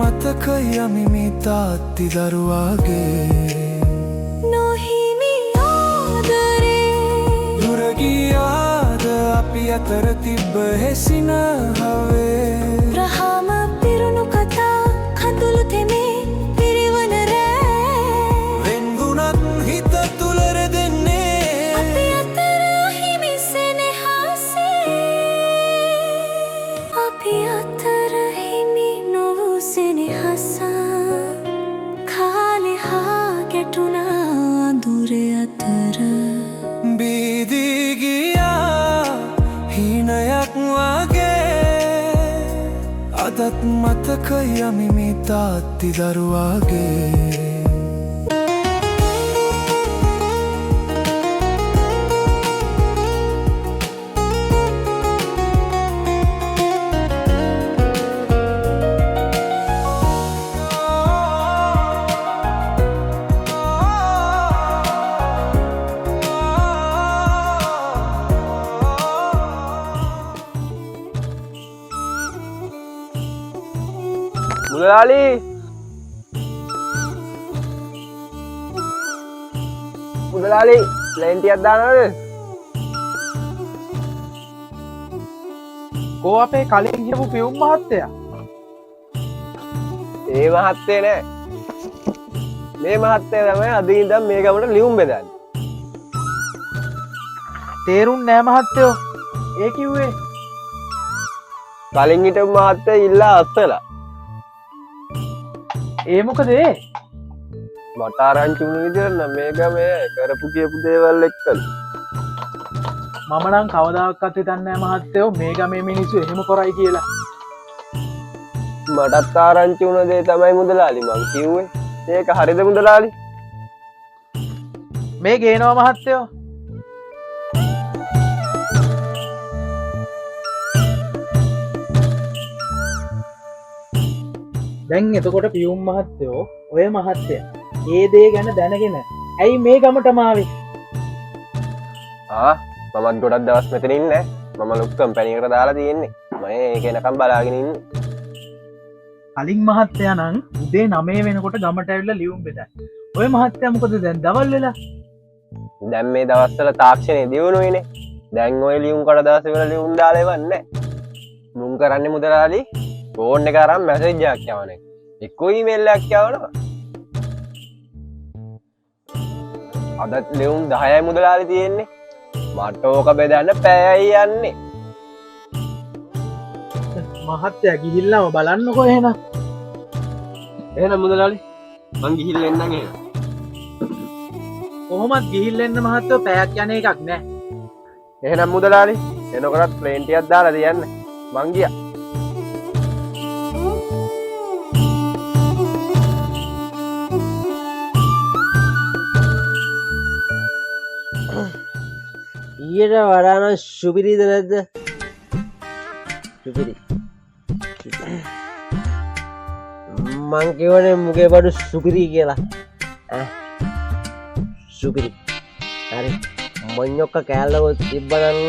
මතකයි යමිමි තාත්ති දරුවාගේ නොහිමි ආදරේ දුර ගියාද අපි අතර තිබ්බ හැසින හවේ රහම පිරුණු කතා කඳුළු තෙමේ පිරිවන රෑ වෙන්ගුණත් හිත තුළ රැඳෙන්නේ අපි අතර හිමි සෙනෙහසේ අපි අතර හිමි නොවූ සෙනෙහස කාලේ හා ගැටුණා දුර අතර බීදී ගියා හීනයක් වගේ අදත් මතකයි යමිමි තාත්ති දරුවාගේ මුදලාලි මුදලාලි ප්ලේන් ටිකක් දානවද? කෝ අපේ කලින් කියපු පියුම් මහත්තයා? ඒ මහත්තයා නෑ. මේ මහත්තයා තමයි අද ඉඳන් මේ ගමට ලියුම් බෙදන්නේ. තේරුම් නෑ මහත්තයෝ. ඒ කිව්වේ කලින් හිටපු මහත්තයා ඉල්ලා අස්සලා. ඒ මොකද ඒ? මට ආරංචි වුණ විදිහට නම් මේක මේ කරපු කියපු දේවල් එක්කලු. මම නම් කවදාකවත් හිතන්නේ නෑ මහත්තයෝ මේ ගමේ මිනිස්සු එහෙම කරයි කියලා. මටත් ආරංචි වුණ දේ තමයි මුදලාලි මං කිව්වේ. ඒක හරිද මුදලාලි? මේ ගේනවා මහත්තයෝ. දැන් එතකොට පියුම් මහත්තයෝ ඔය මහත්තයා ඒ දේ ගැන දැනගෙන ඇයි මේ ගමටම ආවේ? මමත් ගොඩක් දවස් මෙතන ඉන්නේ. මම ලොකු කම්පැනි එකට දාලා තියෙන්නේ. මම ඒක එනකම් බලාගෙන ඉන්නේ. කලින් මහත්තයා නම් උදේ 9 වෙනකොට ගමට ඇවිල්ලා ලියුම් බෙදයි. ඔය මහත්තයා මොකද දැන් දවල් වෙලා? දැන් මේ දවස්වල තාක්ෂණය දියුණුවේනේ. දැන් ඔය ලියුම් කඩදාසි වල ලියුම් දාලා ඉවන්නේ. මුන් කරන්නේ මුදලාලි ෆෝන් එක අරන් මැසේජ් එකක් යවන එක. එක්කෝ ඊමේල් එකක් යවනවා. අදත් ලියුම් 10යි මුදලාලි තියෙන්නේ. මට ඕක බෙදන්න පැයයි යන්නේ. මහත්තයා ගිහිල්ලාම බලන්නකෝ එහෙනම්. එහෙනම් මුදලාලි මං ගිහිල්ලා එන්නම් එහෙනම්. කොහොමත් ගිහිල්ලා එන්න මහත්තයෝ පැයක් යන එකක් නෑ. එහෙනම් මුදලාලි එනකොටත් ප්ලේන් ටිකක් දාලා තියන්න. මං ගියා. ඊට වඩාන සුපිරිද නැද්ද? සුපිරි. මං කියවනේ මුගේ බඩු සුපිරි කියලා. සුපිරි. හරි. මොඤ්ඤොක්ක කෑල්ලව තිබ්බනම්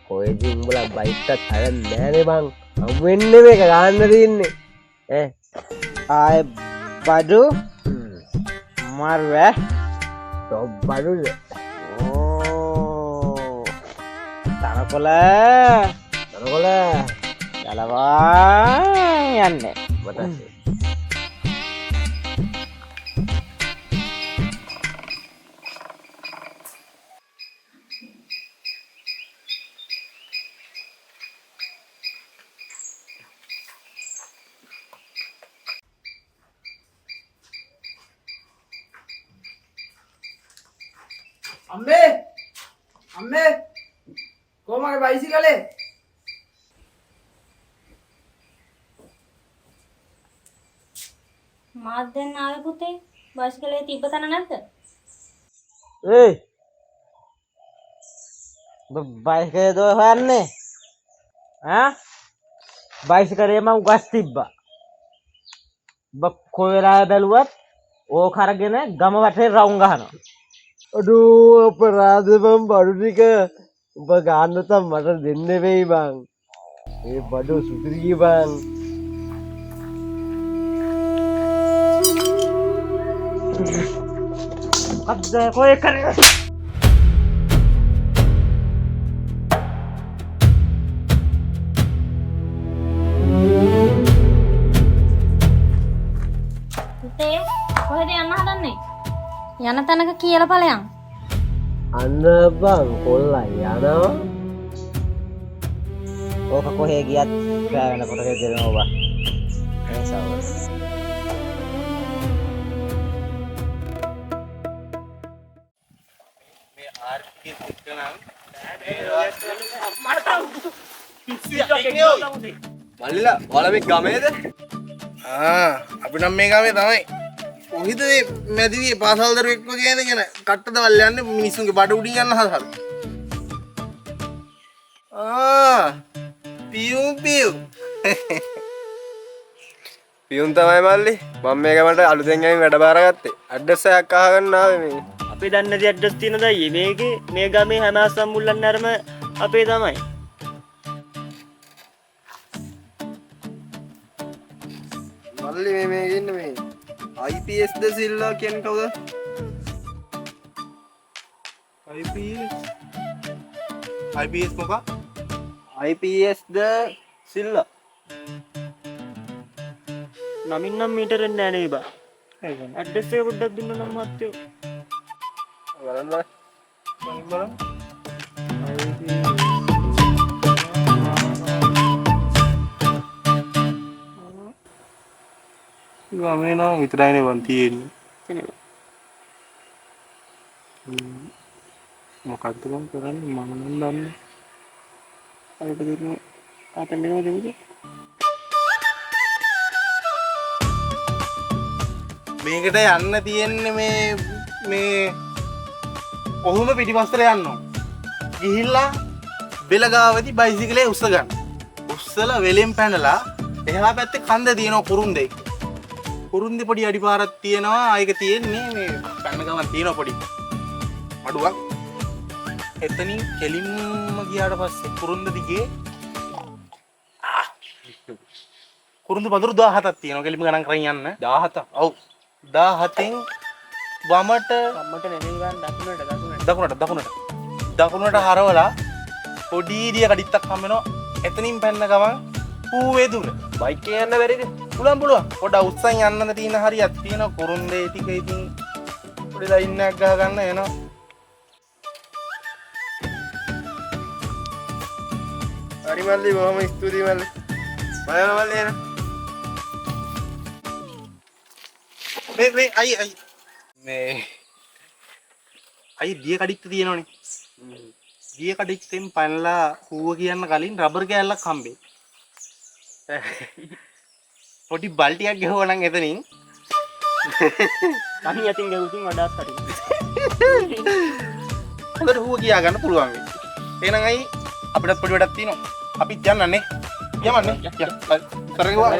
කොහෙද උඹලා බයිට් එක හදන්නේ නෑනේ බං. හම් වෙන්නේ මේක ගන්න තියෙන්නේ. ආය බඩු මාරුවේ. තොප් බඩුද? තනකොළ ගලවා යන්නේ මට අම්මේ අම්මේ කොහමද බයිසිකලේ? මාත් දැන් ආවේ පුතේ. බයිසිකලේ තිබ්බ තැන නැද්ද? ඒ බයිසිකලේ දෝ හොයන්නේ ඈ බයිසිකලේ මම උගස් තිබ්බා කොහෙලා බැලුවත් ඕක අරගෙන ගම වටේ රවුම් ගහනවා අඩෝ අපරාධ බම් බඩු ටික ඔබ ගන්න තම මට දෙන්න වෙයි බං ඒ බඩු සුදුරිය බං අද කොහෙ කරේ පුතේ කොහෙද යන්න හදන්නේ? යන තැනක කියලා ඵලයන්. අන්න බං කොල්ලා යනවා ඕක කොහේ ගියත් ගාගෙන කොට දෙනවා බා ඒසාව මේ ආර්ථික එක්කනම් මල්ලිලා ඔයාලා මේ ගමේද? අපි නම් මේ ගමේ තමයි. කොහිද මේ මැදිවියේ පාසල් දරුවෙක් වගේ නේද කට්ටදවල් යන්නේ මිනිස්සුන්ගේ බඩ උඩින් යන්න හදලා. පියුම් පියුම් තමයි මල්ලි. මම මේ ගමට අලුතෙන් ඇවිත් වැඩ බාරගත්තේ. ඇඩ්‍රස් එකක් අහගන්න ආවේ මේ. අපි දන්නේ නැති ඇඩ්‍රස් තියෙනද අයියේ මේකේ මේ ගමේ හැම අස්සම්මුල්ලන් නරම අපේ තමයි. මල්ලි මේ ඉන්නේ මේ IPS ද සිල්ලා කියන්නේ කවුද? IPS මොකක්? IPS ද සිල්ලා. නමින් නම් මීටර් නෑ නේ බා. ඇඩ්‍රස් එක පොඩ්ඩක් දුන්න නම් මත්තයෝ. බලන්න. ගමේ නම් විතරයිනේ වන් තියෙන්නේ. මොකක්ද මම කරන්නේ මම නම් දන්නේ. අයිට දෙන්න ආතන දෙමුද? මේකට යන්න තියෙන්නේ මේ කොහොම පිටිපස්සට යන්න ඕන. ගිහිල්ලා බෙලගාවදී බයිසිකලේ උස්ස ගන්න. උස්සලා වෙලෙන් පැනලා එහා පැත්තේ කන්ද තියෙනවා කුරුන්දේ. කුරුන්දේ පොඩි අඩිපාරක් තියෙනවා. ඒක තියෙන්නේ මේ පැන්න ගමන් තියෙනවා පොඩි මඩුවක්. එතනින් කෙලින්ම ගියාට පස්සේ කුරුන්ද දිගේ කුරුන්ද පඳුරු 17ක් තියෙනවා. කෙලින්ම ගණන් කරන් යන්න. 17. ඔව්. 17න් වමට අම්මට නෙමෙයි ගන්න දකුණට හරවලා පොඩි දිය කඩਿੱත්තක් හම් වෙනවා. එතනින් පැන්න ගමන් ඌවේ දුර. බයික් එකේ යන්න බැරිද? පුළුවන්. පොඩ්ඩක් උස්සන් යන්නද තියෙන හරියක් තියෙනවා. කුරුන්දේ ටික ඉතින් පොඩි ලයින් එකක් ගහ ගන්න එනවා. හරි මල්ලි බොහොම ස්තුතියි මල්ලි. බය මල්ලි එන. මේ අයි දිය කඩਿੱත්ත තියෙනවනේ. දිය කඩਿੱත්තෙන් පැනලා ඌව කියන්න කලින් රබර් කෑල්ලක් හම්බෙයි. පොඩි බල්ටියක් ගහුවා නම් එතනින් අනි යතින් ගවුසින් වඩාත් හරි. හොඳට ඌව කියා ගන්න පුළුවන් වෙයි. එහෙනම් අයි අපිට පොඩි වැඩක් තියෙනවා. අපිත් යන්නනේ. යමන්නේ. තරගුවා.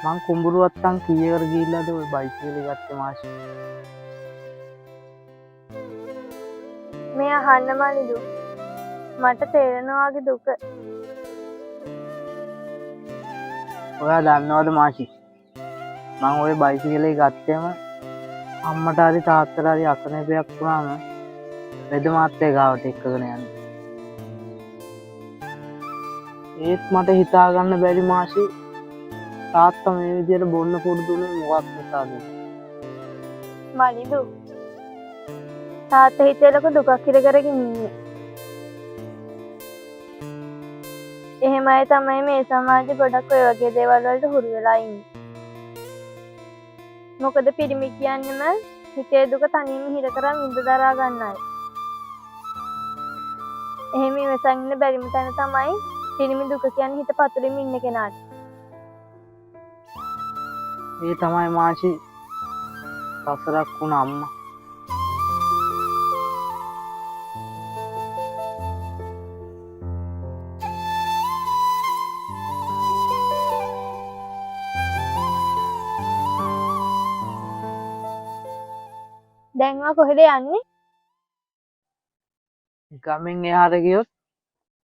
මං කුඹුරුවත්තන් කීයකට ගිහිල්ලාද ඔය බයිසිකලේ ගත්තේ මාෂි? මේ අහන්න මලිදු මට තේරෙනවාගේ දුක. ඔයා දන්නවද මාෂි මං ඔය බයිසිකලේ ගත්තේම අම්මට හරි තාත්තට හරි අසනීපයක් වුණාම වෙද මාත්‍ය ගාවට එක්කගෙන යන්නේ. ඒත් මට හිතා ගන්න බැරි මාෂි තාත්තා මේ විදියට බොන්න පුරුදුනේ මොකක් නිසාද? මලිදු. තාත්තා හිතේ ලොකු දුකක් ඉර කරගෙන ඉන්නේ. එහෙම අය තමයි මේ සමාජෙ ගොඩක් ඔය වගේ දේවල් වලට හුරු වෙලා ඉන්නේ. මොකද පිරිමි කියන්නේම හිතේ දුක තනියම හිර කරන් විඳ දරා ගන්න අය. එහෙම ඉවසන් ඉන්න බැරිම තැන තමයි පිරිමි දුක කියන්නේ හිත පතුලෙම ඉන්න කෙනාට. ඒ තමයි මාෂි සසරක් වුණ අම්මා. දැන් ඔයා කොහෙද යන්නේ? ගමෙන් එහාට ගියොත්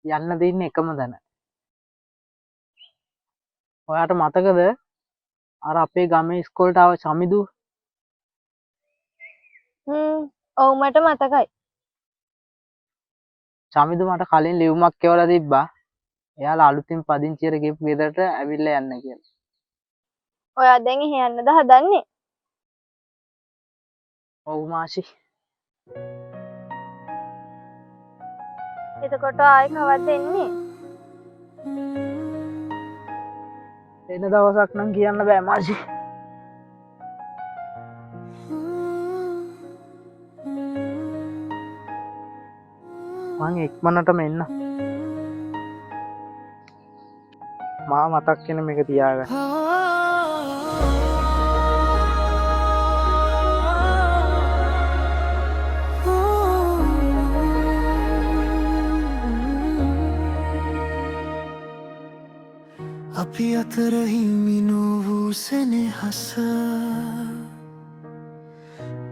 යන්න දෙන්නේ එකම තැන. ඔයාට මතකද අර අපේ ගමේ ඉස්කෝලේට ආව චමිදු? ඔව් මට මතකයි. චමිදු මට කලින් ලියුමක් කියවලා තිබ්බා. එයාලා අලුතින් පදිංචියට ගිහපු ගෙදරට ඇවිල්ලා යන්න කියලා. ඔයා දැන් එහෙ යන්නද හදන්නේ? ඔව් මාෂි. එතකොට ආයෙ කවද්ද එන්නේ? එන දවසක් නම් කියන්න බෑ මාෂි. මං ඉක්මනටම එන්න. මා මතක් වෙන මේක තියාගන්න. අපි අතර හිමිනු වූ සෙනෙහස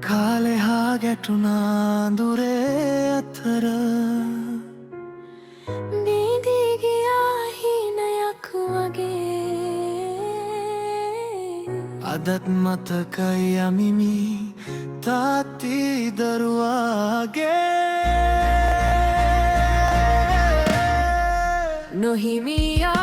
කාලේ හා ගැටුණා දුරේ අතර බීදී ගියා හිනයක් වගේ අදත් මතකයි යමිමි තාත්ති දරුවාගේ නොහිමියා